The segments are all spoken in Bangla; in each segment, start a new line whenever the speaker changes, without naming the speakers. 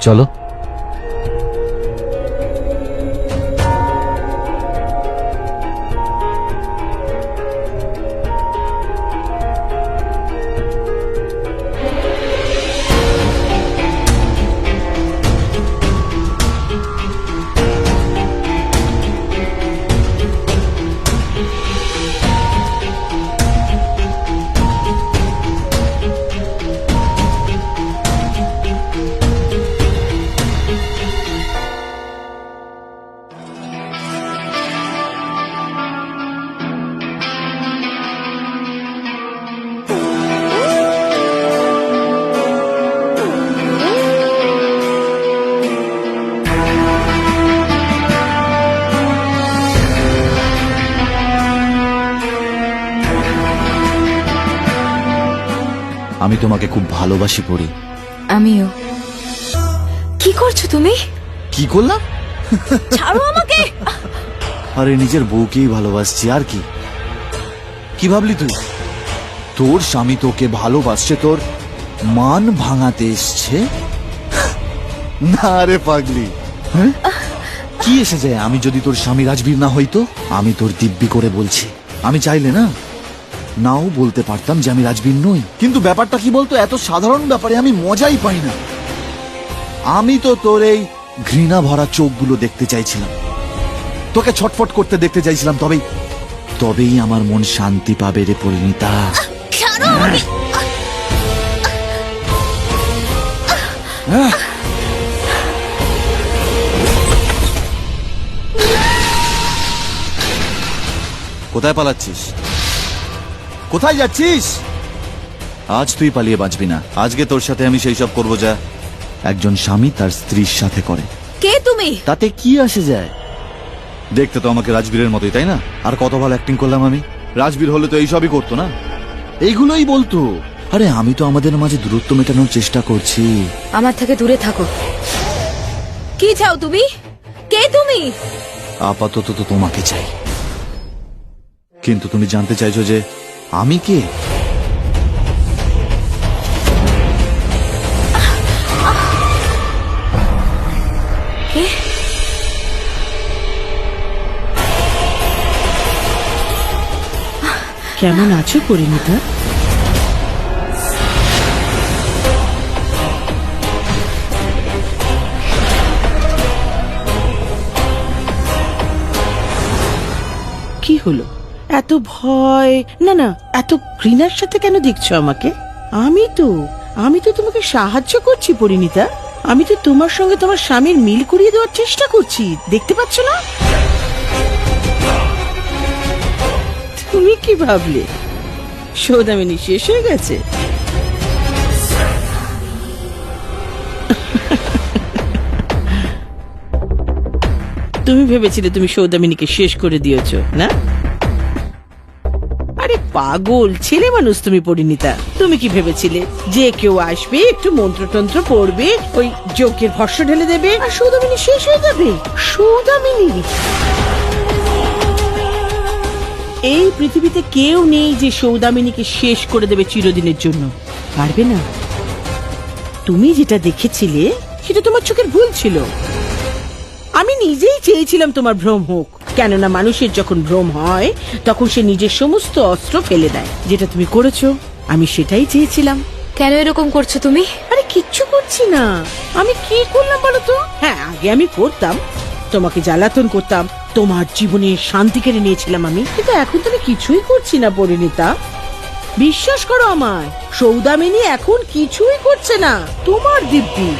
চলো। আমি তোমাকে খুব ভালোবাসি পড়ি।
আমিও। কি করছো তুমি?
কি করলাম?
ছাড়ো আমাকে।
আরে নিজের বউকেই ভালোবাসছি, আর কি? কি ভাবলি তুই? তোর স্বামী তোকে ভালোবাসছে, তোর মান ভাঙাতে এসছে? না রে পাগলি, হ্যাঁ? কি এসে যায় আমি যদি তোর স্বামী রাজবীর না হইতো? আমি তোর দিব্যি করে বলছি, আমি চাইলে নাও বলতে পারতাম যে আমি রাজবীর নই, কিন্তু ব্যাপারটা কি বলতো, এত সাধারণ ব্যাপারে আমি মজাই পাই না। আমি তো তোর এই ঘৃণা ভরা চোখগুলো দেখতে চাইছিলাম, তোকে ছটফট করতে দেখতে চাইছিলাম, তবেই আমার মন শান্তি পাবে রে পরিণীতা। কোথায় পালাচ্ছিস? কোথায় যাচ্ছিস? আজ তুই পালিয়ে বাঁচবি না। আজকে তোর সাথে আমি সেই সব করবো যা একজন স্বামী তার স্ত্রীর সাথে করে।
কে তুমি?
তাতে কি আসে যায়? দেখতে তো আমাকে রাজবীরের মতোই, তাই না? আর কত ভালো অ্যাক্টিং করলাম আমি। রাজবীর হলে তো এইসবই করতো না, এইগুলোই বলতো। আরে আমি তো আমাদের মাঝে দূরত্ব মেটানোর চেষ্টা করছি।
আমার থেকে দূরে থাকো। কি চাও তুমি? কে তুমি?
আপাতত তো তোমাকে চাই, কিন্তু তুমি জানতে চাইছো যে আমি কে?
কেমন আছো পরিণীতা? কি হলো? এত ভয় না, এত ঘৃণার সাথে কেন দেখছো আমাকে? আমি তো তোমাকে সাহায্য করছি পরিণীতা। আমি তো তোমার সঙ্গে তোমার স্বামীর মিল করিয়ে দেওয়ার চেষ্টা করছি, দেখতে পাচ্ছ না? তুমি কি ভাবলে সৌদামিনী শেষ হয়ে গেছে? তুমি ভেবেছিলে তুমি সৌদামিনীকে শেষ করে দিয়েছো না? আরে পাগল ছেলে মানুষ তুমি পরিণীতা। তুমি কি ভেবেছিলে যে কেউ আসবে, একটু মন্ত্রতন্ত্র পড়বে, ওই যজ্ঞের ভস্য ঢেলে দেবে আর সৌদামিনী শেষ হয়ে যাবে? সৌদামিনী, এই পৃথিবীতে কেউ নেই যে সৌদামিনীকে শেষ করে দেবে চিরদিনের জন্য। পারবে না। তুমি যেটা দেখেছিলে সেটা তোমার চোখের ভুল ছিল। আমি নিজেই চেয়েছিলাম তোমার ভ্রম হোক, কেননা মানুষের যখন ভ্রম হয় তখন সে নিজের সমস্ত অস্ত্র ফেলে দেয়। যেটা তুমি করেছো, আমি সেটাই চেয়েছিলাম।
কেন এরকম করছো তুমি?
আরে কিচ্ছু করছি না। আমি কি করলাম বলো তো? হ্যাঁ, আগে আমি করতাম, তোমাকে জ্বালাতন করতাম, তোমার জীবনে শান্তি কেড়ে নিয়েছিলাম আমি, কিন্তু এখন তুমি কিছুই করছি না পরিণীতা। বিশ্বাস করো আমায়, সৌদামিনী এখন কিছুই করছে না। তোমার দিব্যি।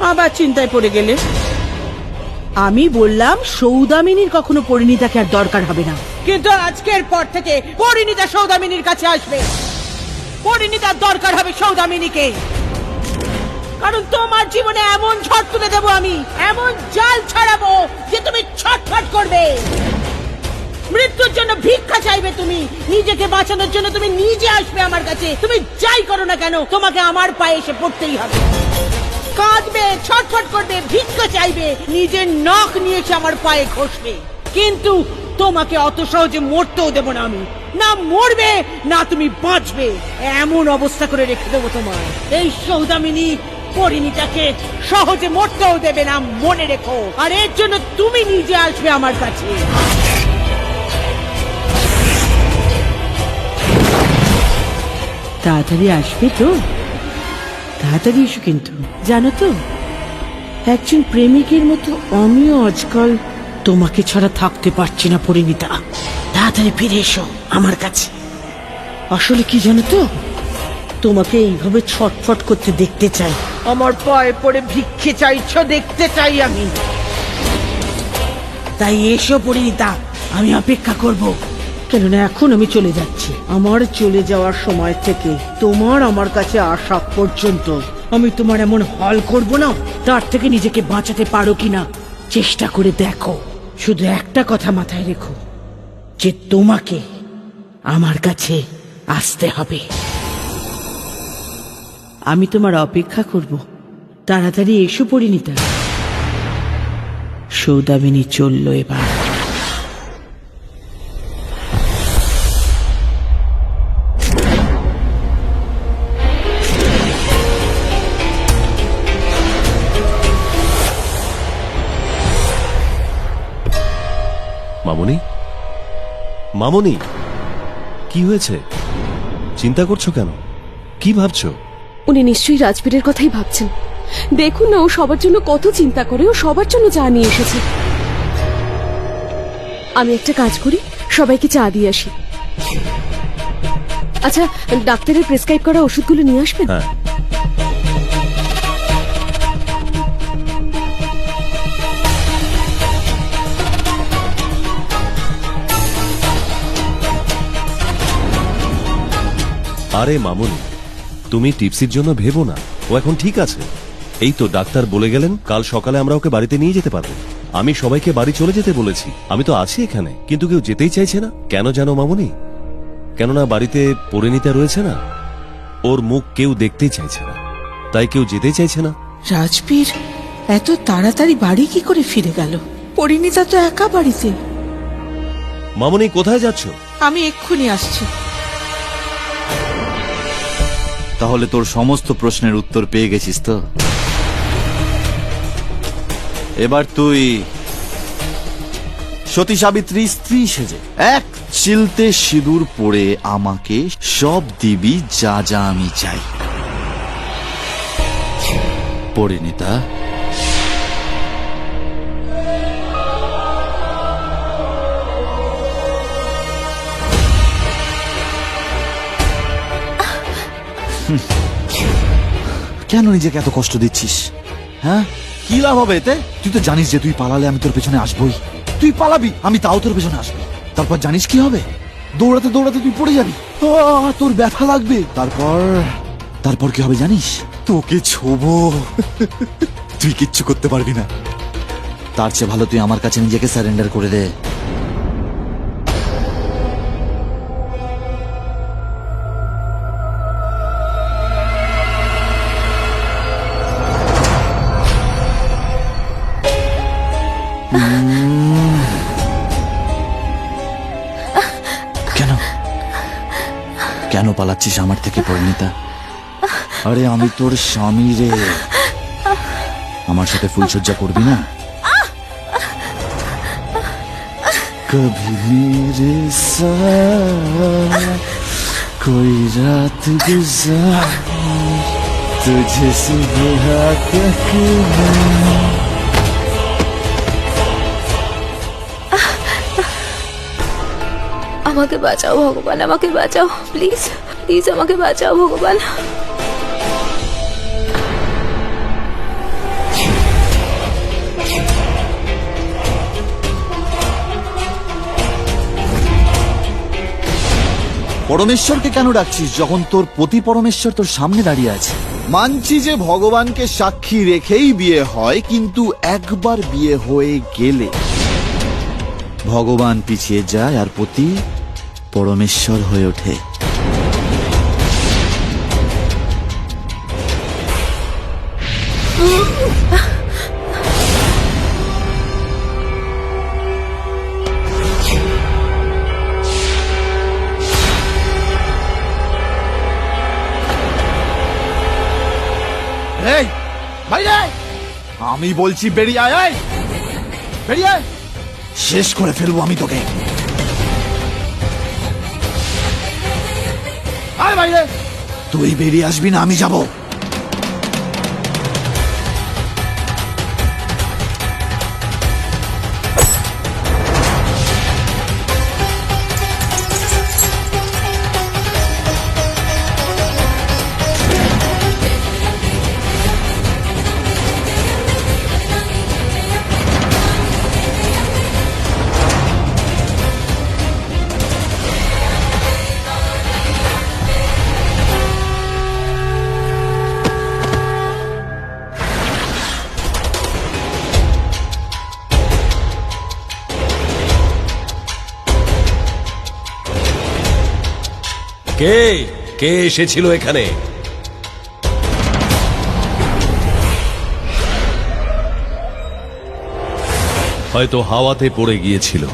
আবার চিন্তায় পড়ে গেলে। আমি বললাম সৌদামিনীর কখনো পরিণীতাকে আর দরকার হবে না, কিন্তু আজকের পর থেকে পরিণীতা সৌদামিনীর কাছে আসবে। পরিণীতার দরকার হবে সৌদামিনীকে। কারণ তোমার জীবনে এমন ঝড় তুলে দেবো আমি, এমন জাল ছড়াবো যে তুমি ছটফট করবে। মৃত্যুর জন্য ভিক্ষা চাইবে তুমি, নিজেকে বাঁচানোর জন্য তুমি নিজে আসবে আমার কাছে। তুমি যাই করো না কেন, তোমাকে আমার পায়ে এসে পড়তেই হবে। কাঁদবে, ছটফট করবে, ভিক্ষা চাইবে, নিজের নখ নিয়ে এসে আমার পায়ে ঘষবে। কিন্তু তোমাকে অত সহজে মরতেও দেবো না আমি। না মরবে না তুমি বাঁচবে, এমন অবস্থা করে রেখে দেবো তোমার। এই সৌদামিনী পরিণীতাকে সহজে মরতেও দেবে না, মনে রেখো। আর এর জন্য তুমি নিজে আসবে আমার কাছে। তাড়াতাড়ি আসবে তো? তাড়াতাড়ি এসো কিন্তু। জানো তো, একজন প্রেমিকের মতো আমিও আজকাল তোমাকে ছাড়া থাকতে পারছি না পরিণীতা। তাড়াতাড়ি ফিরে এসো আমার কাছে। আসলে কি জানো তো, তোমাকে এইভাবে ছটফট করতে দেখতে চাই, আমার পায়ে পড়ে ভিক্ষে চাইছো দেখতে চাই আমি। তাই এসো পরিণীতা, আমি অপেক্ষা করব। কেননা এখন আমি চলে যাচ্ছি। আমার চলে যাওয়ার সময় থেকে তোমার আমার কাছে আসা পর্যন্ত আমি তোমার এমন হাল করব না, তার থেকে নিজেকে বাঁচাতে পারো কিনা চেষ্টা করে দেখো। শুধু একটা কথা মাথায় রেখো, যে তোমাকে আমার কাছে আসতে হবে। আমি তোমার অপেক্ষা করব। তাড়াতাড়ি এসো পরিণীতা। সৌদামিনী চলল এবার।
মামনি, মামনি, কি হয়েছে? চিন্তা করছো কেন? কি ভাবছো?
উনি নিশ্চয়ই রাজবীরের কথাই ভাবছেন। দেখুন না, ও সবার জন্য কত চিন্তা করে। ও সবার জন্য চা নিয়ে এসেছে। আমি একটা কাজ করি, সবাইকে চা দিয়ে আসি। আচ্ছা, ডাক্তারের প্রেসক্রাইব করা ওষুধগুলো নিয়ে আসবেন।
হ্যাঁ। আরে মামুনি, তুমি টিপসির জন্য ভেবো না, ও এখন ঠিক আছে। এই তো ডাক্তার বলে গেলেন কাল সকালে আমরা ওকে বাড়িতে নিয়ে যেতে পারবো। আমি সবাইকে বাড়ি চলে যেতে বলেছি। আমি তো আছি এখানে, কিন্তু কেউ যেতেই চাইছে না। কেন জানো মামুনি? কেননা বাড়িতে পরিণীতা রয়েছে না, ওর মুখ কেউ দেখতেই চাইছে না, তাই কেউ যেতেই চাইছে না।
রাজবীর এত তাড়াতাড়ি বাড়ি কি করে ফিরে গেল? পরিণীতা তো একা বাড়িতে।
মামুনি, কোথায় যাচ্ছ?
আমি এক্ষুনি আসছি।
তাহলে তোর সমস্ত প্রশ্নের উত্তর পেয়ে গেছিস তো? এবার তুই সতী সাবিত্রী স্ত্রী সেজে এক চিলতে সিঁদুর পরে আমাকে সব দিবি যা যা আমি চাই। পরিণীতা, কেন নিজেকে এত কষ্ট দিচ্ছিস? হ্যাঁ, কি লাভ হবে এতে? তুই তো জানিস যে তুই পালালে আমি তোর পেছনে আসবই। তুই পালাবি, আমি তাও তোর পেছনে আসবো। তারপর জানিস কি হবে? দৌড়াতে দৌড়াতে তুই পড়ে যাবি, তোর ব্যথা লাগবে। তারপর কি হবে জানিস? তোকে ছোবো। তুই কিচ্ছু করতে পারবি না। তার চেয়ে ভালো তুই আমার কাছে নিজেকে সারেন্ডার করে দে। কেন কেন পালাচ্ছিস আমার থেকে পরিণীতা? আরে আমি তোর স্বামী রে, আমার সাথে ফুলসজ্জা করবি না? কভি মেরে সাথ কোই রাত গুজারি তুঝে সুবহ তক मैं।
আমাকে বাঁচাও ভগবান, আমাকে বাঁচাও, প্লিজ প্লিজ আমাকে বাঁচাও ভগবান।
পরমেশ্বরকে কেন ডাকছিস যখন তোর পতি পরমেশ্বর তোর সামনে দাঁড়িয়ে আছে? মানছি যে ভগবানকে সাক্ষী রেখেই বিয়ে হয়, কিন্তু একবার বিয়ে হয়ে গেলে ভগবান পিছিয়ে যায় আর পতি পরমেশ্বর হয়ে ওঠে। এই বাইরে, আমি বলছি বেরিয়ে আয়, এই, বেরিয়ে আয়। শেষ করে ফেলবো আমি তোকে। আয় বাইরে। তুই বেরিয়ে আসবি না আমি যাব।
কে কে এসেছিল এখানে? হয়তো হাওয়াতে পড়ে গিয়েছিল।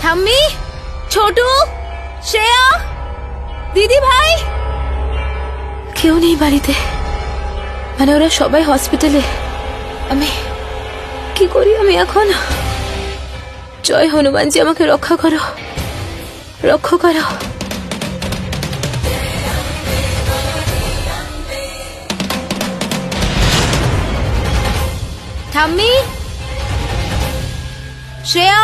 ঠাম্মি, ছোটু, শ্রেয়া, দিদি ভাই, কেউ নেই বাড়িতে। মানে ওরা সবাই হসপিটালে। আমি কি করি আমি এখন? জয় হনুমানজি, আমাকে রক্ষা করো, রক্ষা করো। ঠাম্মি, শ্রেয়া,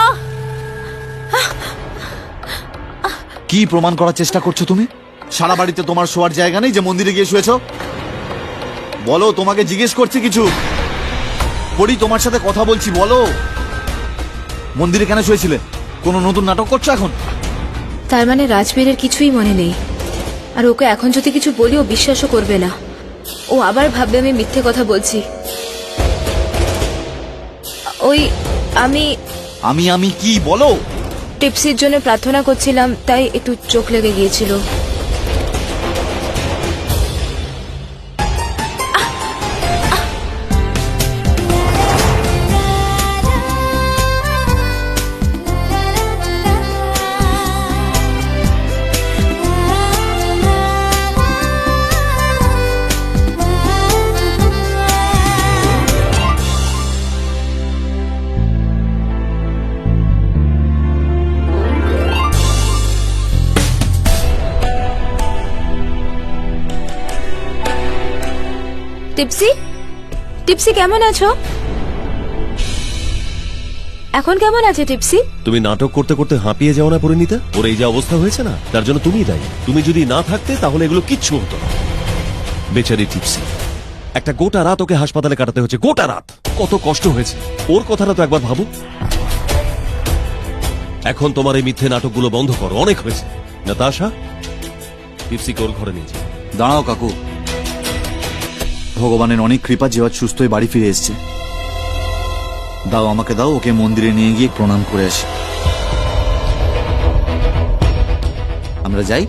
কি প্রমাণ করার চেষ্টা করছো তুমি? সারা বাড়িতে তোমার শোয়ার জায়গা নেই যে মন্দিরে গিয়ে শুয়েছো? বলো, তোমাকে জিজ্ঞেস করছি কিছু। পড়ি, তোমার সাথে কথা বলছি, বলো মন্দিরে কেন শুয়েছিলে? কোনো নতুন নাটক করছো এখন?
তার মানে রাজবীরের কিছুই মনে নেই। আর ওকে এখন যদি কিছু বলি ও বিশ্বাসও করবে না। ও আবার ভাববে আমি মিথ্যে কথা বলছি। ওই আমি
আমি কি বলো?
টিপসির জন্য প্রার্থনা করছিলাম, তাই একটু চোখ লেগে গিয়েছিল। টিপসি, টিপসি কেমন আছো? এখন কেমন আছে টিপসি?
তুমি নাটক করতে করতে হাঁপিয়ে যাও না পরিণীতা? ওর এই যে অবস্থা হয়েছে না, তার জন্য তুমিই দায়ী। তুমি যদি না থাকতে তাহলে এগুলো কিচ্ছু হতো না। বেচারি টিপসি, একটা গোটা রাত ওকে হাসপাতালে কাটাতে হচ্ছে। গোটা রাত কত কষ্ট হয়েছে। ওর কথাটা তো একবার ভাবো। এখন তোমার এই মিথ্যে নাটকগুলো বন্ধ করো, অনেক হয়েছে। নাতাশা, টিপসিকে ওর ঘরে নিয়ে যাও।
দাঁড়াও কাকু, ভগবানের অনেক কৃপা যে আজ সুস্থ হয়ে বাড়ি ফিরে এসেছে। দাও, আমাকে দাও, ওকে মন্দিরে নিয়ে গিয়ে প্রণাম করে আসি। আমরা যাই।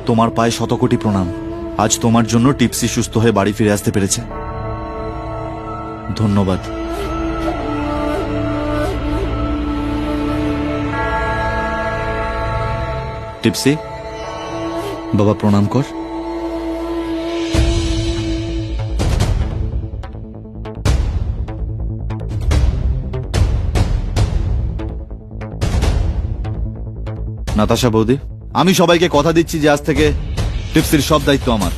তোমার পায়ে শতকোটি প্রণাম। আজ তোমার জন্য টিপসি সুস্থ হয়ে বাড়ি ফিরে আসতে পেরেছে। ধন্যবাদ। টিপসি, বাবা প্রণাম কর। নাতাশা বৌদি, আমি সবাইকে কথা দিচ্ছি যে আজ থেকে টিপসির সব দায়িত্ব আমার।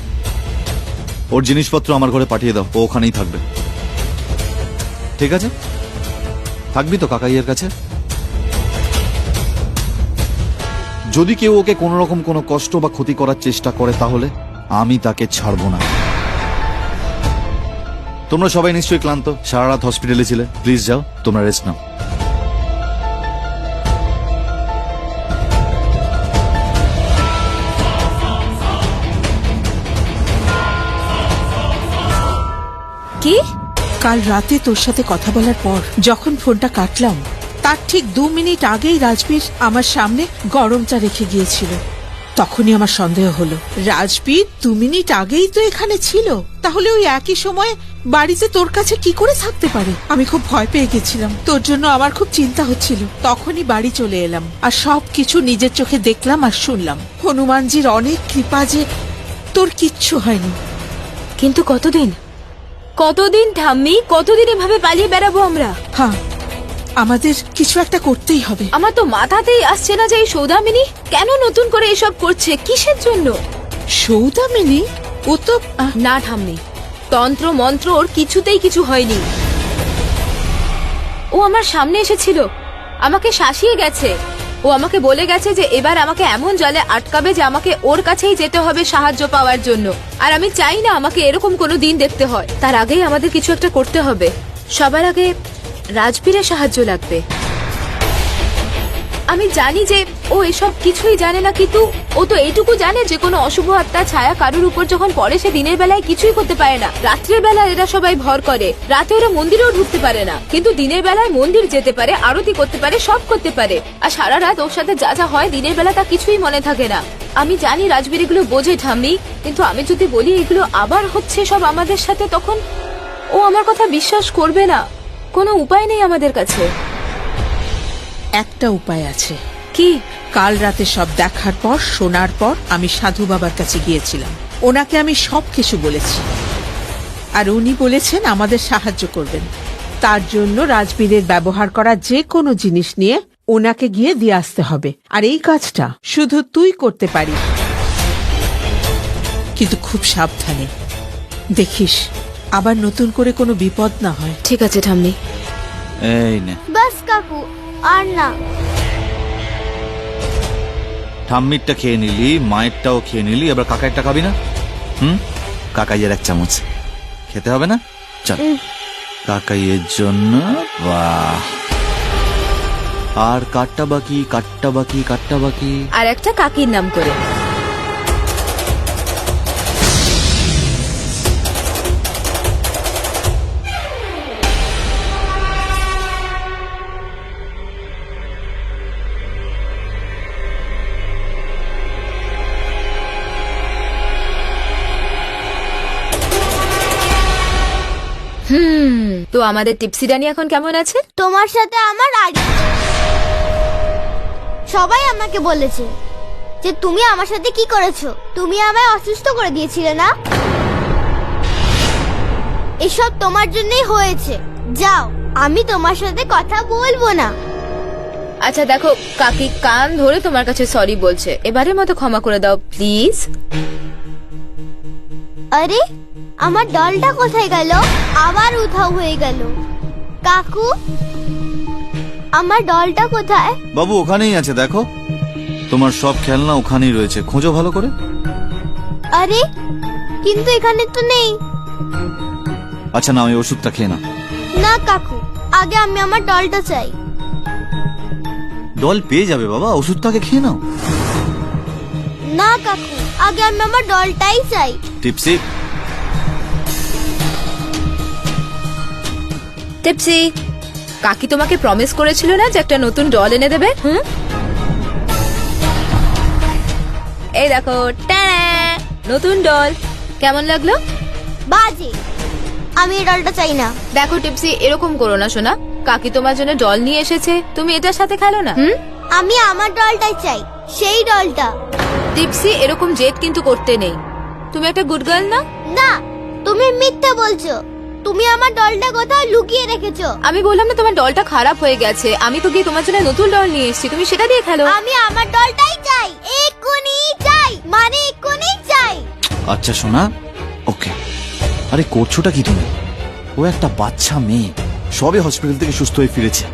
ওর জিনিসপত্র আমার ঘরে পাঠিয়ে দাও, ও ওখানেই থাকবে। ঠিক আছে? থাকবি তো কাকাইয়ের কাছে? যদি কেউ ওকে কোনো রকম কোনো কষ্ট বা ক্ষতি করার চেষ্টা করে তাহলে আমি তাকে ছাড়বো না। তোমরা সবাই নিশ্চয়ই ক্লান্ত, সারা রাত হসপিটালে ছিলে। প্লিজ যাও, তোমরা রেস্ট নাও।
কি?
কাল রাতে তোর সাথে কথা বলার পর যখন ফোনটা কাটলাম তার ঠিক 2 মিনিট আগেই রাজবীর আমার সামনে গরম চা রেখে গিয়েছিল। তখনই আমার সন্দেহ হলো, রাজবীর 2 মিনিট আগেই তো এখানে ছিল, তাহলে ওই একই সময় বাড়িতে তোর কাছে কি করে থাকতে পারে? আমি খুব ভয় পেয়ে গেছিলাম, তোর জন্য আমার খুব চিন্তা হচ্ছিল। তখনই বাড়ি চলে এলাম আর সবকিছু নিজের চোখে দেখলাম আর শুনলাম। হনুমানজির অনেক কৃপা যে তোর কিচ্ছু হয়নি।
কিন্তু কতদিন কতদিন ঠাম্মি, কতদিন এভাবে পালিয়ে বেড়াবো আমরা?
হ্যাঁ, আমাদের কিছু একটা করতেই হবে।
আমার তো মাথাতেই আসছে না যে এই সৌদামিনী কেন নতুন করে এসব করছে, কিসের জন্য?
সৌদামিনী? ও তো
না ঠাম্মি, তন্ত্র মন্ত্র ওর কিছুতেই কিছু হয়নি। ও আমার সামনে এসেছিল, আমাকে শাসিয়ে গেছে। ও আমাকে বলে গেছে যে এবার আমাকে এমন জালে আটকাবে যে আমাকে ওর কাছেই যেতে হবে সাহায্য পাওয়ার জন্য। আর আমি চাই না আমাকে এরকম কোনো দিন দেখতে হয়। তার আগেই আমাদের কিছু একটা করতে হবে। সবার আগে রাজবীরের সাহায্য লাগবে। আমি জানি যে ও এসব কিছুই জানে না, কিন্তু ও তো এইটুকু জানে যে কোনো অশুভ আত্মার ছায়া কারোর উপর যখন পড়ে সে দিনের বেলায় কিছুই করতে পারে না। রাত্রের বেলা এরা সবাই ভর করে, রাতে ওরা মন্দিরেও ঢুকতে পারে না, কিন্তু দিনের বেলায় মন্দির যেতে পারে, আরতি করতে পারে, সব করতে পারে। আর সারা রাত ওর সাথে যা যা হয় দিনের বেলা তা কিছুই মনে থাকে না। আমি জানি রাজবীর এগুলো বোঝে ঠাম্মি, কিন্তু আমি যদি বলি এগুলো আবার হচ্ছে সব আমাদের সাথে, তখন ও আমার কথা বিশ্বাস করবে না। কোনো উপায় নেই আমাদের কাছে।
একটা উপায় আছে।
কি?
কাল রাতে সব দেখার পর, শোনার পর আমি সাধু বাবার কাছে গিয়েছিলাম। ওনাকে আমি সবকিছু বলেছি আর উনি বলেছেন আমাদের সাহায্য করবেন। তার জন্য রাজবীরের ব্যবহার করা যে কোনো জিনিস নিয়ে ওনাকে গিয়ে দিয়ে আসতে হবে। আর এই কাজটা শুধু তুই করতে পারিস, কিন্তু খুব সাবধানে। দেখিস আবার নতুন করে কোনো বিপদ না হয়।
ঠিক আছে ঠাম্মি।
এই নে,
বাস কাকু, আর না।
ঠাম্মিরটা খেয়ে নিলি, মায়েরটাও খেয়ে নিলি, এবার কাকাইরটা খাবি না? কাকাইয়ের 1 চামচ খেতে হবে না? চল, কাকাইয়ের জন্য। বাহ, আর কাটটা বাকি, কাটটা বাকি, কাটটা বাকি।
আর একটা কাকির নাম করে। তো আমাদের টিপসি রানী এখন কেমন আছে?
তোমার সাথে আমার আগে সবাই আমাকে বলেছে যে তুমি আমার সাথে কি করেছো। তুমি আমায় অসুস্থ করে দিয়েছিলে না? এসব তোমার জন্যই হয়েছে। যাও, আমি তোমার সাথে কথা বলবো না।
আচ্ছা দেখো, কাকি কান ধরে তোমার কাছে সরি বলছে, এবারের মতো ক্ষমা করে দাও প্লিজ।
আরে, আমার ডলটা কোথায় গেল? আবার উধাও হয়ে গেল। কাকু, আমার ডলটা কোথায়?
বাবু ওখানেই আছে, দেখো তোমার সব খেলনা ওখানেই রয়েছে, খোঁজো ভালো করে।
আরে, কিন্তু এখানে তো নেই।
আচ্ছা না, ওই ওষুধটা খেয়ে না।
না কাকু, আগে আমি আমার ডলটা চাই।
ডল পেয়ে যাবে বাবা, ওষুধটাকে খেয়ে নাও।
না কাকু, আগে আমি আমার ডলটাই চাই।
টিপসি,
টিপসি, কাকি তোমাকে প্রমিস করেছিল না যে একটা নতুন ডল এনে দেবে? এই দেখো, ট্যাঁ, নতুন ডল। কেমন লাগলো?
বাজে, আমি এই ডলটা চাই না।
দেখো টিপসি, এরকম করো না সোনা। কাকি তোমার জন্য ডল নিয়ে এসেছে, তুমি এটার সাথে খেলো না।
আমি আমার ডলটাই চাই, সেই ডলটা।
টিপসি, এরকম জেদ কিন্তু করতে নেই। তুমি একটা গুড গার্ল না?
না, তুমি মিথ্যে বলছো। তুমি আমার ডলটা কোথাও লুকিয়ে রেখেছো।
আমি বললাম না তোমার ডলটা খারাপ হয়ে গেছে, আমি তো গিয়ে তোমার জন্য নতুন ডল নিয়ে এসেছি, তুমি সেটা দিয়ে খেলো।
আমি আমার ডলটাই চাই, এক্ষুনি চাই, মানে এক্ষুনি চাই।
আচ্ছা সোনা, ওকে। আরে করছোটা কি তুমি? ও একটা বাচ্চা মেয়ে, সবে হসপিটাল থেকে সুস্থ হয়ে ফিরেছে।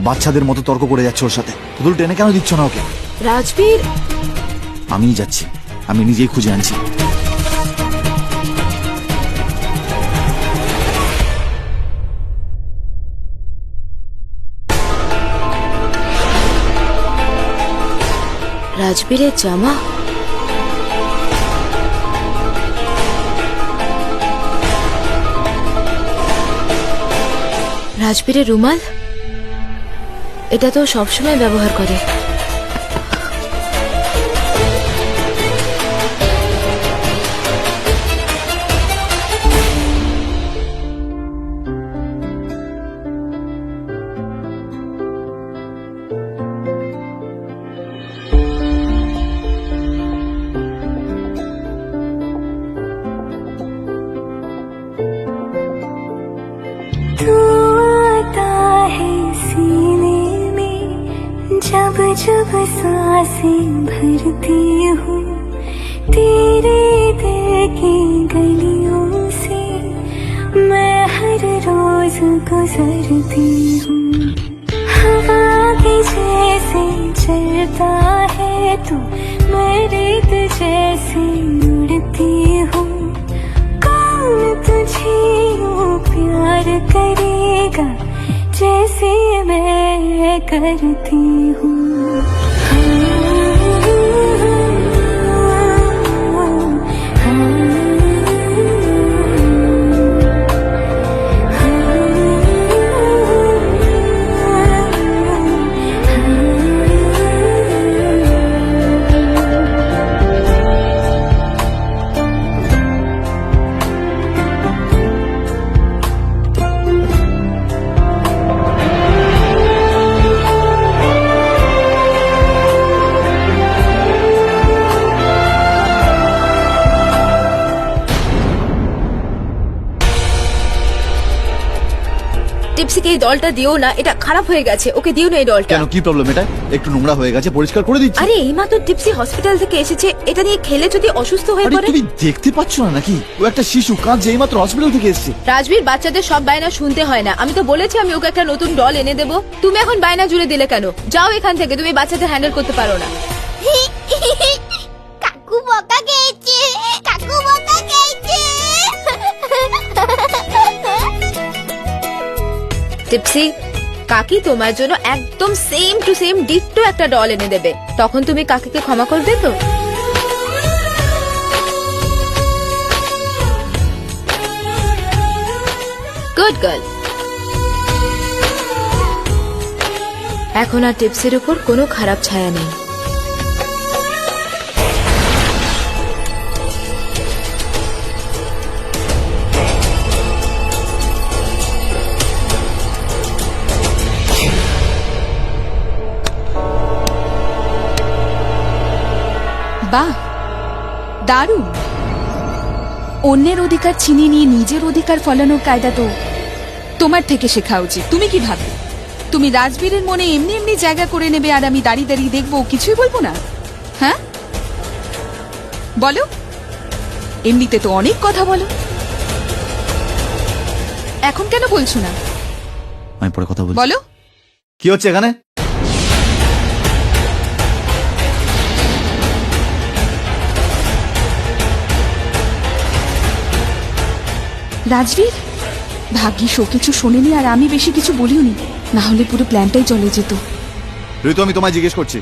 বাচ্চাদের মতো তর্ক করে যাচ্ছে ওর সাথে। পুতুল টেনে কেন দিচ্ছ না ওকে?
রাজবীর,
আমিই যাচ্ছি, আমি নিজেই খুঁজে আনছি।
রাজবীরের জামা। রাজবীরের রুমাল, এটা তো সবসময় ব্যবহার করে।
तू आता है सीने में, जब जब सांसें भरती हूँ, तेरे दिल की गलियों से मैं हर रोज गुजरती हूँ। हवा के जैसे चलता है तू, मैं रेत जैसे उड़ती हूँ। कौन तुझे यूं प्यार करेगा जैसे मैं करती हूँ।
টিপসিকে এই ডলটা দিও না, এটা খারাপ হয়ে গেছে, ওকে দিও না এই ডলটা।
কেন, কি প্রবলেম? এটা একটু নোংরা হয়ে গেছে, পরিষ্কার করে দিচ্ছি।
আরে এইমাত্র টিপসি হসপিটাল থেকে এসেছে, এটা নিয়ে খেলে যদি অসুস্থ হয়ে
আরে
পড়ে।
তুমি দেখতে পাচ্ছ না নাকি? ও একটা শিশু, কাঁদছে, এইমাত্র হসপিটাল থেকে এসেছে।
রাজবীর, বাচ্চাদের সব বায়না শুনতে হয় না। আমি তো বলেছি আমি ওকে একটা নতুন ডল এনে দেবো। তুমি এখন বায়না জুড়ে দিলে কেন? যাও এখান থেকে, তুমি বাচ্চাদের হ্যান্ডেল করতে পারো না।
কাকু বকা খেয়েছে, কাকু বকা খেয়েছে।
টিপসি, কাকি তোমার জন্য একদম সেম টু সেম ডিট্টো একটা ডল এনে দেবে, তখন তুমি কাকিকে ক্ষমা করবে তো? Good girl. এখন আর টিপসের উপর কোনো খারাপ ছায়া নেই।
বাহ, দারুণ। অন্যের অধিকার ছিনিয়ে নিয়ে নিজের অধিকার ফলানোর কায়দা তো তোমার থেকে শেখা উচিত। তুমি কি ভাবো তুমি রাজবীরের মনে এমনি এমনি জায়গা করে নেবে আর আমি দাঁড়িয়ে দাঁড়িয়ে দেখবো, কিছুই বলবো না? হ্যাঁ বলো, এমনিতে তো অনেক কথা বলো, এখন কেন বলছো না?
আমি পরে কথা বলছি।
বলো।
কি হচ্ছে এখানে?
রাজবীর, ভাগ্যিস ও কিছু শোনেনি আর আমি বেশি কিছু বলিওনি, না হলে পুরো প্ল্যানটাই চলে যেত।
ঋতু, আমি তোমায় জিজ্ঞেস করছি।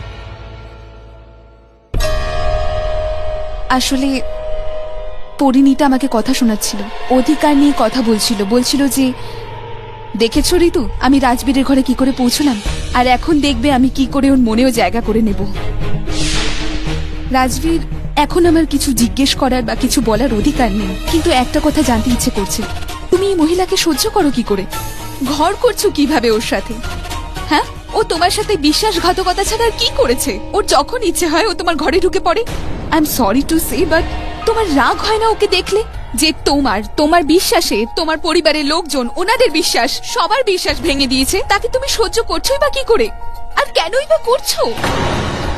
আসলে পরিণীতা আমাকে কথা শোনাচ্ছিল, অধিকার নিয়ে কথা বলছিল যে দেখেছো ঋতু, আমি রাজবীরের ঘরে কি করে পৌঁছলাম, আর এখন দেখবে আমি কি করে ওর মনেও জায়গা করে নেব। রাজবীর এখন আমার কিছু জিজ্ঞেস করার বা কিছু বলার অধিকার নেই, কিন্তু একটা কথা জানতে ইচ্ছে করছে, তুমি এই মহিলাকে সহ্য করো কি করে? ঘর করছো কিভাবে ওর সাথে? হ্যাঁ, ও তোমার সাথে বিশ্বাসঘাতকতা ছাড়া আর কি করেছে? ওর যখন ইচ্ছে হয় ও তোমার ঘরে ঢুকে পড়ে। I am sorry to say, but তোমার রাগ হয় না ওকে দেখলে? যে তোমার বিশ্বাসে তোমার পরিবারের লোকজন, ওনাদের বিশ্বাস, সবার বিশ্বাস ভেঙে দিয়েছে, তাকে তুমি সহ্য করছোই বা কি করে? আর কেনই বা করছো?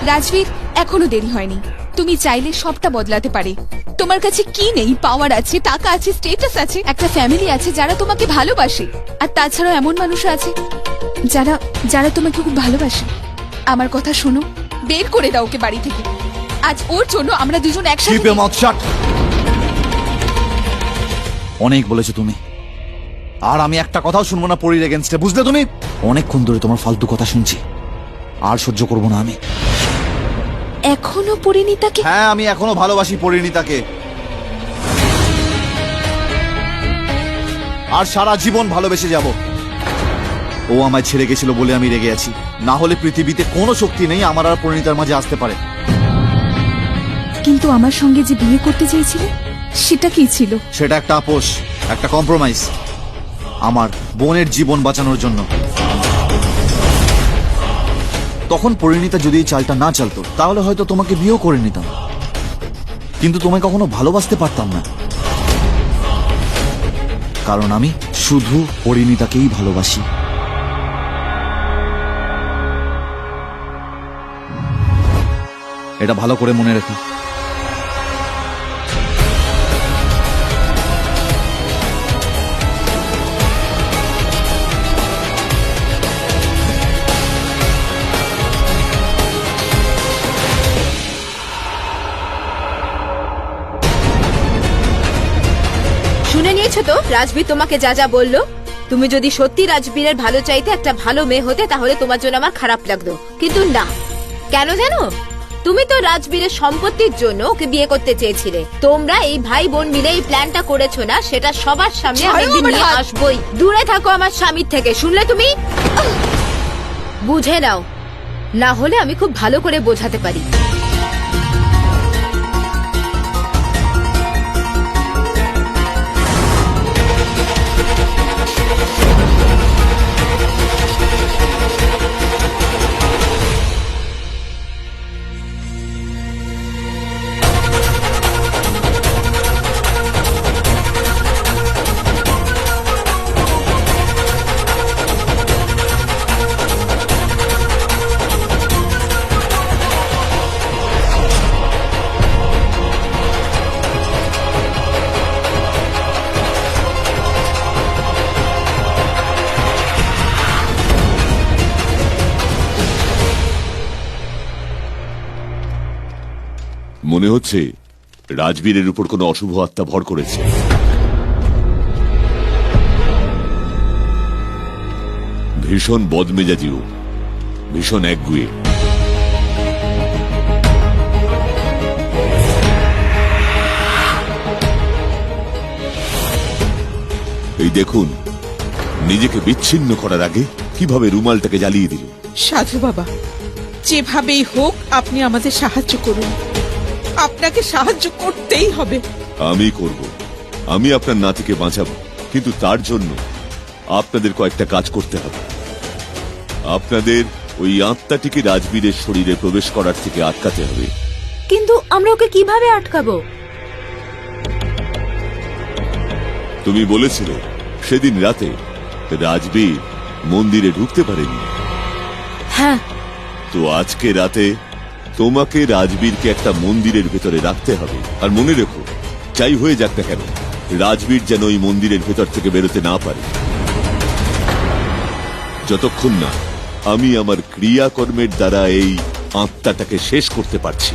রাজবীর, এখনো দেরি হয়নি। তুমি চাইলে সবটা বদলাতে পারে। তোমার কাছে কি নেই? পাওয়ার আছে, টাকা আছে, স্টেটাস আছে, একটা ফ্যামিলি আছে যারা তোমাকে ভালোবাসে। আর তাছাড়াও এমন মানুষ আছে যারা যারা তোমাকে খুব ভালোবাসে। আমার কথা শোনো, বের করে দাও ওকে বাড়ি থেকে। আজ ওর জন্য আমরা দুজন একসাথে।
Keep your mouth shut! অনেক বলেছো তুমি, আর আমি একটা কথাও শুনবো না পরির এগেনস্টে, বুঝলে তুমি? অনেকক্ষণ ধরে তোমার ফালতু কথা শুনছি, আর সহ্য করবো না আমি।
এখনো পরিণীতাকে?
হ্যাঁ, আমি এখনো ভালোবাসি পরিণীতাকে, আর সারা জীবন ভালোবেসে যাব। ও আমায় ছেড়ে গেছিল বলে আমি রেগে আছি, না হলে পৃথিবীতে কোনো শক্তি নেই আমার আর পরিণীতার মাঝে আসতে পারে।
কিন্তু আমার সঙ্গে যে বিয়ে করতে চেয়েছিলে সেটা কি ছিল?
সেটা একটা আপোষ, একটা কম্প্রোমাইজ, আমার বোনের জীবন বাঁচানোর জন্য। তখন পরিণীতা যদি এই চালটা না চালতো তাহলে হয়তো তোমাকে বিয়েও করে নিতাম, কিন্তু তোমায় কখনো ভালোবাসতে পারতাম না, কারণ আমি শুধু পরিণীতাকেই ভালোবাসি। এটা ভালো করে মনে রেখো।
শুনে নিয়েছো তো রাজবীর তোমাকে যা যা বললো? তুমি যদি সত্যি রাজবীরের ভালো চাইতে, একটা ভালো মেয়ে হতে, তাহলে তোমার জন্য আমার খারাপ লাগতো, কিন্তু না। কেন জানো? তুমি তো রাজবীরের সম্পত্তির জন্য ওকে বিয়ে করতে চেয়েছিলে। তোমরা এই ভাই বোন মিলে এই প্ল্যানটা করেছো না, সেটা সবার সামনে আমি একদিন নিয়ে আসবই। দূরে থাকো আমার স্বামীর থেকে, শুনলে তুমি? বুঝে নাও, না হলে আমি খুব ভালো করে বোঝাতে পারি।
মনে হচ্ছে রাজবীরের উপর কোনো অশুভ আত্মা ভর করেছে। ভীষণ বদমেজাজিও, ভীষণ একগুঁয়ে। এই দেখুন, নিজেকে বিচ্ছিন্ন করার আগে কিভাবে রুমালটাকে জ্বালিয়ে দিল।
সাধু বাবা, যেভাবেই হোক আপনি আমাদের সাহায্য করুন, আপনাকে সাহায্য করতেই হবে।
আমি করব, আমি আপনার নাতিকে বাঁচাবো, কিন্তু তার জন্য আপনাদের কয়েকটা কাজ করতে হবে। আপনাদের ওই আত্মাটিকে রাজবীরের শরীরে প্রবেশ করার থেকে আটকাতে হবে।
কিন্তু আমরা ওকে কিভাবে আটকাবো?
তুমি বলেছিলে সেদিন রাতে রাজবীর মন্দিরে ঢুকতে পারেনি।
হ্যাঁ,
তো আজকে রাতে তোমাকে রাজবীরকে একটা মন্দিরের ভেতরে রাখতে হবে। আর মনে রেখো, যাই হয়ে যাক না কেন, রাজবীর যেন ওই মন্দিরের ভেতর থেকে বেরোতে না পারে, যতক্ষণ না আমি আমার ক্রিয়াকর্মের দ্বারা এই আত্মাটাকে শেষ করতে পারছি।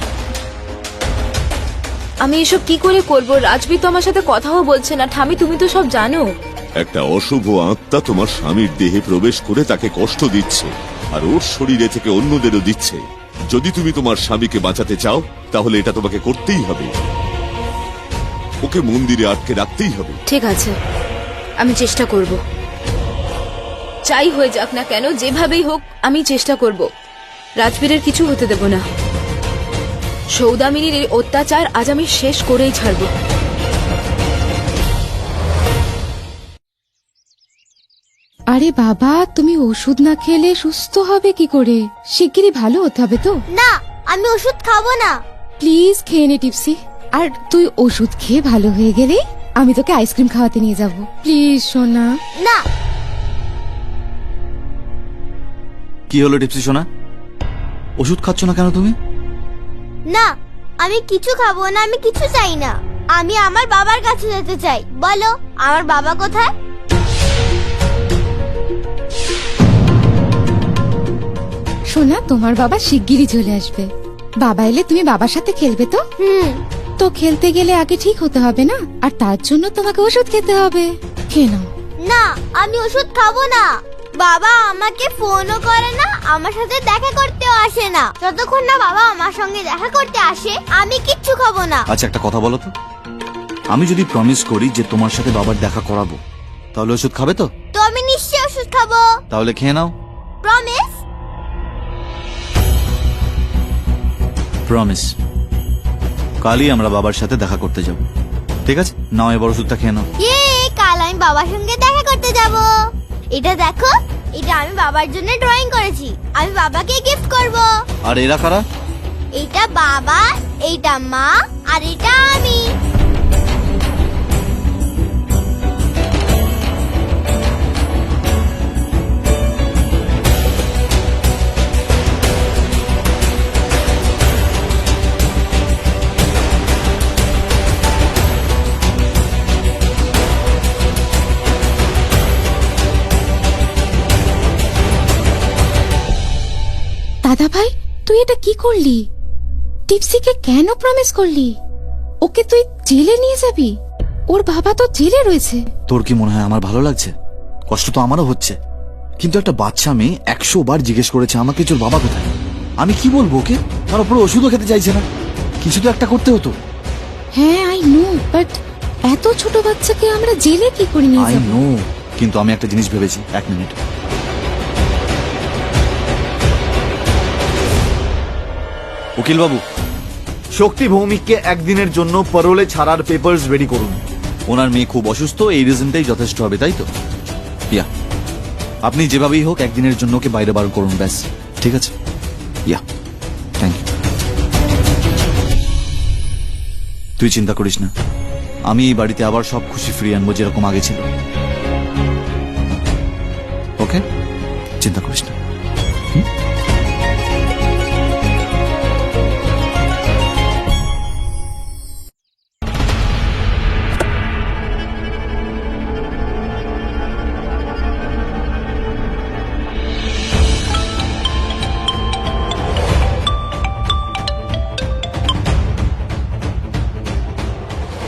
আমি এসব কি করে করব? রাজবীর তো আমার সাথে কথাও বলছে না। ঠামি, তুমি তো সব জানো।
একটা অশুভ আত্মা তোমার স্বামীর দেহে প্রবেশ করে তাকে কষ্ট দিচ্ছে, আর ওর শরীরে থেকে অন্যদেরও দিচ্ছে। যদি তুমি তোমার স্বামীকে বাঁচাতে চাও তাহলে এটা তোমাকে করতেই হবে, ওকে মন্দিরে আটকে রাখতেই হবে।
ঠিক আছে, আমি চেষ্টা করব। যাই হয়ে যাক না কেন, যেভাবেই হোক আমি চেষ্টা করব। রাজবীরের কিছু হতে দেব না। সৌদামিনীর এই অত্যাচার আজ আমি শেষ করেই ছাড়বো।
আরে বাবা, তুমি ওষুধ না খেলে সুস্থ হবে কি করে? শিগগিরই ভালো হতে হবে তো।
না, আমি ওষুধ খাবো না।
প্লিজ খেয়ে নে টিপসি। আর তুই ওষুধ খেয়ে ভালো হয়ে গেলে আমি তোকে আইসক্রিম খাওয়াতে নিয়ে যাব। প্লিজ সোনা।
না,
কি হলো টিপসি সোনা, ওষুধ খাচ্ছ না কেন তুমি?
না, আমি কিছু খাবো না, আমি কিছু চাই না। আমি আমার বাবার কাছে যেতে চাই। বলো, আমার বাবা কোথায়?
সোনা, তোমার বাবা শিগগিরই চলে আসবে। বাবা এলে তুমি বাবার সাথে খেলবে তো? তো খেলতে গেলে আগে ঠিক হতে হবে না, আর তার জন্য তোমাকে ওষুধ খেতে হবে। খেয়ে নাও।
না, আমি ওষুধ খাবো না। বাবা আমাকে ফোনও করে না, আমার সাথে দেখা করতেও আসে না। যতক্ষণ না বাবা আমার সঙ্গে দেখা করতে আসে, আমি কিচ্ছু খাবো না।
আচ্ছা একটা কথা বলো তো, আমি যদি প্রমিস করি যে তোমার সাথে বাবার দেখা করাবো, তাহলে ওষুধ খাবে তো?
তো আমি নিশ্চয়ই ওষুধ খাবো।
তাহলে খেয়ে নাও।
প্রমিস?
প্রমিস। কালই আমরা বাবার সাথে দেখা করতে যাব, ঠিক আছে? নাও এবার ওষুধটা খেয়ে নাও।
কাল আমি বাবার সঙ্গে দেখা করতে যাব। এটা দেখো, এটা আমি বাবার জন্য ড্রয়িং করেছি। আমি বাবাকে গিফট করব।
আর এরা কারা?
এইটা বাবা, এইটা মা, আর এটা আমি।
দাদা ভাই, তুই এটা কি করলি? টিপসিকে কেন প্রমিস করলি? ওকে তুই জেলে নিয়ে যাবি? ওর বাবা তো জেলে রয়েছে।
তোর কি মনে হয় আমার ভালো লাগছে? কষ্ট তো আমারও হচ্ছে, কিন্তু একটা বাচ্চা মেয়ে 100 বার জিজ্ঞেস করেছে আমাকে তোর বাবা কোথায়। আমি কি বলবো ওকে? তার উপরে ওষুধও খেতে চাইছে না। কিছু তো একটা করতে হতো।
হ্যাঁ আই নো, বাট এত ছোট বাচ্চাকে আমরা জেলে কি করে নিয়ে
আই
যাব?
নো, কিন্তু আমি একটা জিনিস ভেবেছি। 1 মিনিট। উকিল বাবু, শক্তি ভৌমিককে একদিনের জন্য পরোলে ছাড়ার পেপারস রেডি করুন। ওনার মেয়ে খুব অসুস্থ, এই রিজনটাই যথেষ্ট হবে, তাই তো? ইয়া, আপনি যেভাবেই হোক একদিনের জন্য ওকে বাইরে বার করুন, ব্যাস। ঠিক আছে? ইয়া, থ্যাংক ইউ। তুই চিন্তা করিস না, আমি এই বাড়িতে আবার সব খুশি ফিরিয়ে আনবো যেরকম আগে ছিল। ওকে, চিন্তা করিস না।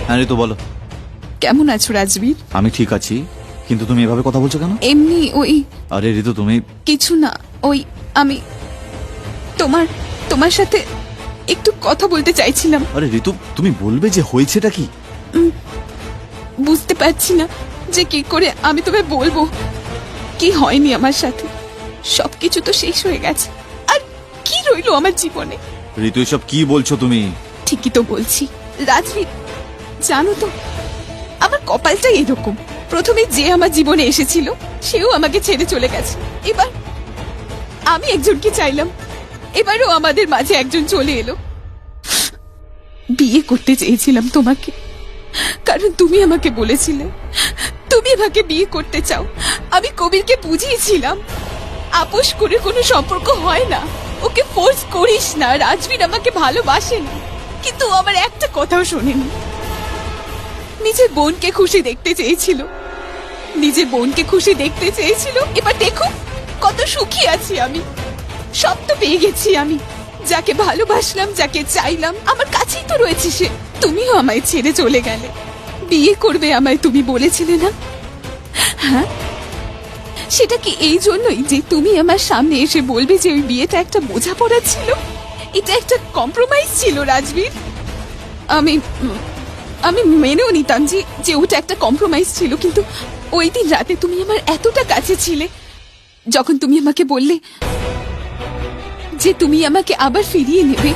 হ্যাঁ ঋতু বলো।
কেমন আছো রাজবীর?
আমি ঠিক আছি, কিন্তু তুমি এভাবে কথা বলছো কেন?
এমনি ওই
আরে ঋতু, তুমি
কিছু না, ওই আমি তোমার সাথে একটু কথা বলতে চাইছিলাম।
আরে ঋতু, তুমি বলবে যে হয়েছেটা কি?
বুঝতে পারছি না যে কি করে আমি তোকে বলবো কি হয়নি আমার সাথে। সবকিছু তো শেষ হয়ে গেছে, আর কি রইলো আমার জীবনে?
ঋতু, এসব কি বলছো তুমি?
ঠিকই তো বলছি রাজবীর। জানো তো, আমার কপালটা এরকম। প্রথমে যে আমার জীবনে এসেছিল সেও আমাকে ছেড়ে চলে গেছে। এবার আমি একজনকে চাইলাম, এবারও আমাদের মাঝে একজন চলে এলো। বিয়ে করতে চেয়েছিলাম তোমাকে, কারণ তুমি আমাকে বলেছিলে তুমি আমাকে বিয়ে করতে চাও। আমি কবিরকে বুঝিয়েছিলাম আপোষ করে কোনো সম্পর্ক হয় না, ওকে ফোর্স করিস না, রাজবীর আমাকে ভালোবাসেন। কিন্তু ও আমার একটা কথাও শোনেনি। নিজের বোনকে খুশি দেখতে চেয়েছিল, এবার দেখো কত সুখী আছি আমি। সব তো পেয়ে গেছি আমি, যাকে ভালোবাসলাম, যাকে চাইলাম, আমার কাছেই তো রয়েছে সে। তুমিও আমায় ছেড়ে চলে গেলে। বিয়ে করবে আমায় তুমি বলেছিলে না? হ্যাঁ, সেটা কি এই জন্যই যে তুমি আমার সামনে এসে বলবে যে ওই বিয়েটা একটা বোঝাপড়া ছিল, এটা একটা কম্প্রোমাইজ ছিল রাজবীর? আমি মেনেও নিতাম যে ওটা একটা কম্প্রোমাইজ ছিল, কিন্তু ওই দিন রাতে তুমি আমার এতটা কাছে ছিলে, যখন তুমি আমাকে বললে যে তুমি আমাকে আবার ফিরিয়ে নেবে,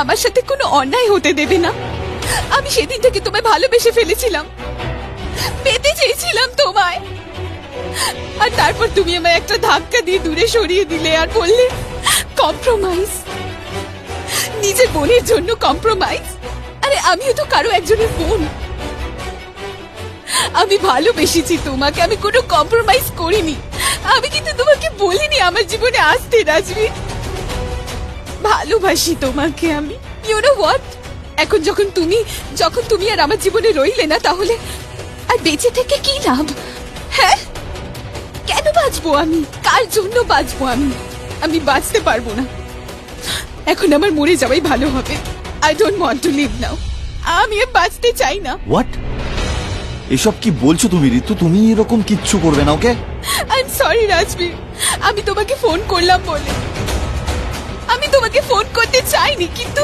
আমার সাথে কোনো অন্যায় হতে দেবে না। আমি সেদিন থেকে তোমায় ভালোবেসে ফেলেছিলাম, পেতে চেয়েছিলাম তোমায়, আর তারপর তুমি আমায় একটা ধাক্কা দিয়ে দূরে সরিয়ে দিলে আর বললে কম্প্রোমাইজ, নিজের বোনের জন্য কম্প্রোমাইজ। আরে আমিও তো কারো একজনের বোন, আমি ভালোবেসেছি তোমাকে, আমি কোনো কম্প্রোমাইজ করিনি। আমি কিন্তু তোমাকে বলিনি আমার জীবনে আসতে রাজবীর, ভালোবাসি তোমাকে আমি। ইউ নো হোয়াট, এখন যখন তুমি আর আমার জীবনে রইলে না, তাহলে আর বেঁচে থেকে কি লাভ? হ্যাঁ, কেন বাঁচবো আমি? কার জন্য বাঁচবো আমি? আমি বাঁচতে পারবো না, এখন আমার মরে যাওয়াই ভালো হবে। I don't want to live now, আমি আর বাঁচতে চাই না।
হোয়াট? এসব কি বলছো তুমি ঋতু? তুমি এরকম কিচ্ছু করবে না, ওকে?
আই এম সরি রাজবীর, আমি তোমাকে ফোন করলাম বলে, আমি তোমাকে ফোন করতে চাইনি, কিন্তু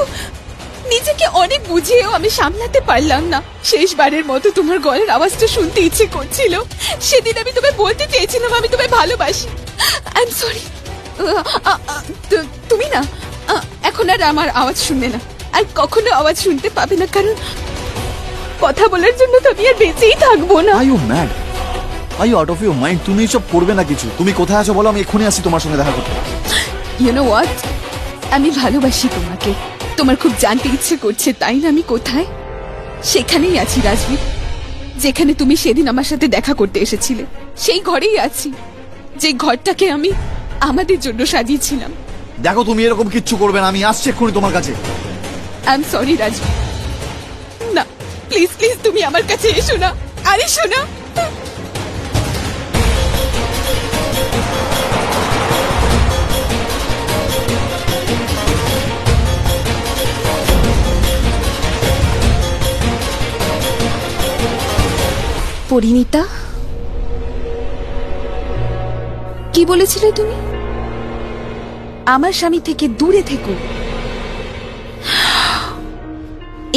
নিজেকে অনেক বুঝিয়েও আমি সামলাতে পারলাম না। শেষবারের মতো তোমার গলার আওয়াজটা শুনতে ইচ্ছে করছিল। সেদিন আমি তোমায় বলতে চেয়েছিলাম আমি তোমায় ভালোবাসি। I am sorry. তুমি না এখন আর আমার আওয়াজ শুনবে না, আর কখনো আওয়াজ শুনতে পাবে না, কারণ কথা বলার জন্য তো আমি আর বেঁচেই থাকবো না।
Are you mad? Are you out of your mind? তুমি এসব করবে না কিছু। তুমি কোথায় আছো বলো, আমি এক্ষুনি আসি তোমার সঙ্গে দেখা করতে।
ইউ নো হোয়াট, আমি ভালোবাসি তোমাকে, তোমার খুব জানতে ইচ্ছে করছে তাই না? আমি কোথায়? সেখানেই আছি রাজবীর, যেখানে তুমি সেদিন আমার সাথে দেখা করতে এসেছিলে, সেই ঘরেই আছি, যে ঘরটাকে আমি আমাদের জন্য সাজিয়েছিলাম।
দেখো তুমি এরকম কিচ্ছু করবে না, আমি আসছি এক্ষুনি তোমার কাছে।
আই এম সরি রাজবীর, না প্লিজ প্লিজ তুমি আমার কাছে এসো না। আরে শোনা, পরিণীতা, কি বলেছিলে তুমি? আমার স্বামী থেকে দূরে থেকো।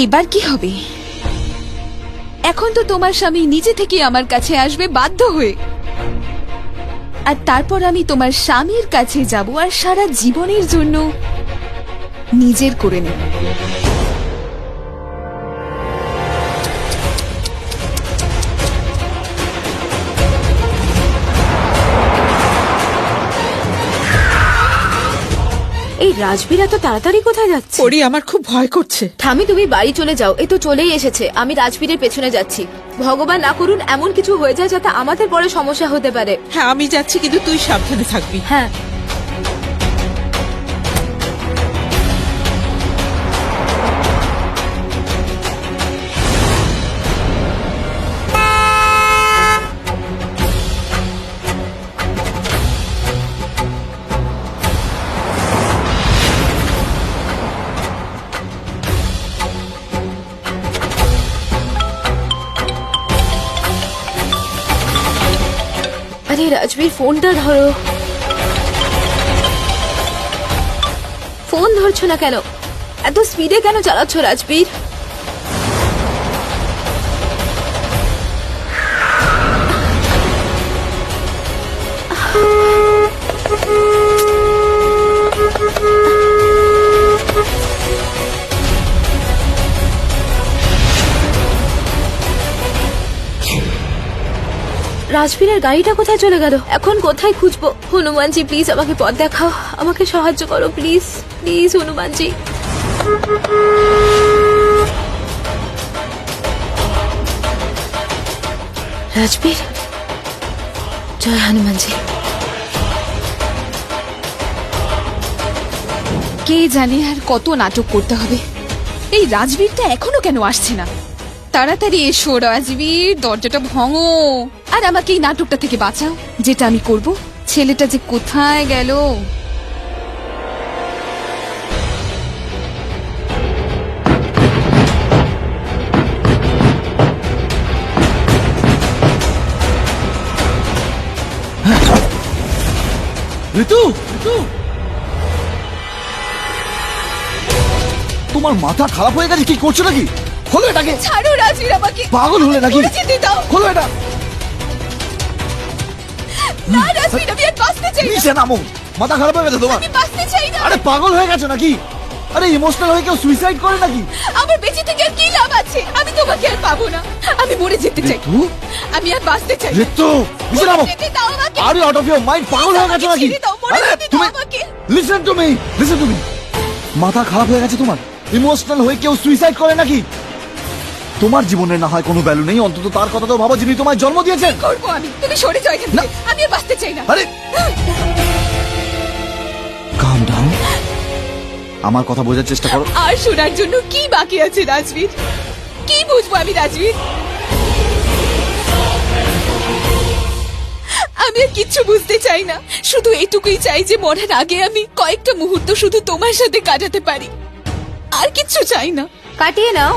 এবার কি হবে? এখন তো তোমার স্বামী নিজে থেকে আমার কাছে আসবে বাধ্য হয়ে, আর তারপর আমি তোমার স্বামীর কাছে যাব আর সারা জীবনের জন্য নিজের করে নেব।
এই রাজবীর এত তাড়াতাড়ি কোথায় যাচ্ছে?
পরি, আমার খুব ভয় করছে।
থামি, তুমি বাড়ি চলে যাও, এ তো চলেই এসেছে। আমি রাজবীরের পেছনে যাচ্ছি। ভগবান না করুন এমন কিছু হয়ে যায় যাতে আমাদের পরে সমস্যা হতে পারে।
হ্যাঁ, আমি যাচ্ছি, কিন্তু তুই সাবধানে থাকবি।
হ্যাঁ। আরে রাজবীর, ফোনটা ধরো। ফোন ধরছো না কেন? এত স্পিডে কেন চালাচ্ছ রাজবীর? রাজবীরের গাড়িটা কোথায় চলে গেল? এখন কোথায় খুঁজবো? হনুমানজি প্লিজ আমাকে পথ দেখাও, আমাকে সাহায্য করো প্লিজ প্লিজ হনুমানজি। রাজবীর, জয় হনুমানজি।
কে জানে আর কত নাটক করতে হবে। এই রাজবীরটা এখনো কেন আসছে না? তাড়াতাড়ি এসো রাজবীর, দরজাটা ভাঙো আর আমাকে এই নাটকটা থেকে বাঁচাও। যেটা আমি করব, ছেলেটা যে কোথায় গেল?
ঋতু, ঋতু, তোমার মাথা খারাপ হয়ে গেছে? কি করছো নাকি? খোলো এটাকে।
ছাড়ো রাজবীর, আমাকে
পাগল হলে নাকি?
মরে যেতে দাও।
খোলো এটা।
না রাজবীর, আমি আর বাঁচতে চাই না।
নিচে নামো। মাথা খারাপ হয়ে গেছে তোমার?
আমি বাঁচতে চাই না।
আরে পাগল হয়ে গেছো নাকি? আরে ইমোশনাল হয়ে কেউ সুইসাইড করে নাকি?
আমার বেঁচে থেকে আর কি লাভ আছে? আমি তোমাকে আর পাবো না, আমি মরে যেতে চাই,
ঋতু,
আমি আর বাঁচতে চাই না।
ঋতু, নিচে নামো।
যেতে দাও আমাকে।
Are you out of your mind? পাগল হয়ে গেছো নাকি?
ছেড়ে দাও, মরে
আরে,
যেতে দাও
তুমি
আমাকে।
Listen to me, listen to me. মাথা খারাপ হয়ে গেছে তোমার? ইমোশনাল হয়ে কেউ সুইসাইড করে নাকি? তোমার জীবনে না হয় কোনো ভ্যালু নেই, অন্তত তার কথা তো ভাবো যিনি তোমায় জন্ম দিয়েছেন।
করবো আমি, তুমি সরে যাও এখান থেকে, আমি আর বাঁচতে চাই না।
আরে কাম ডাউন, আমার কথা বোঝার চেষ্টা করো।
আর শোনার জন্য কি বাকি আছে রাজবীর? কি বুঝবো আমি রাজবীর? আমি আর কিচ্ছু বুঝতে চাই না, শুধু এটুকুই চাই যে মরার আগে আমি কয়েকটা মুহূর্ত শুধু তোমার সাথে কাটাতে পারি, আর কিচ্ছু চাই না।
কাটিয়ে নাও।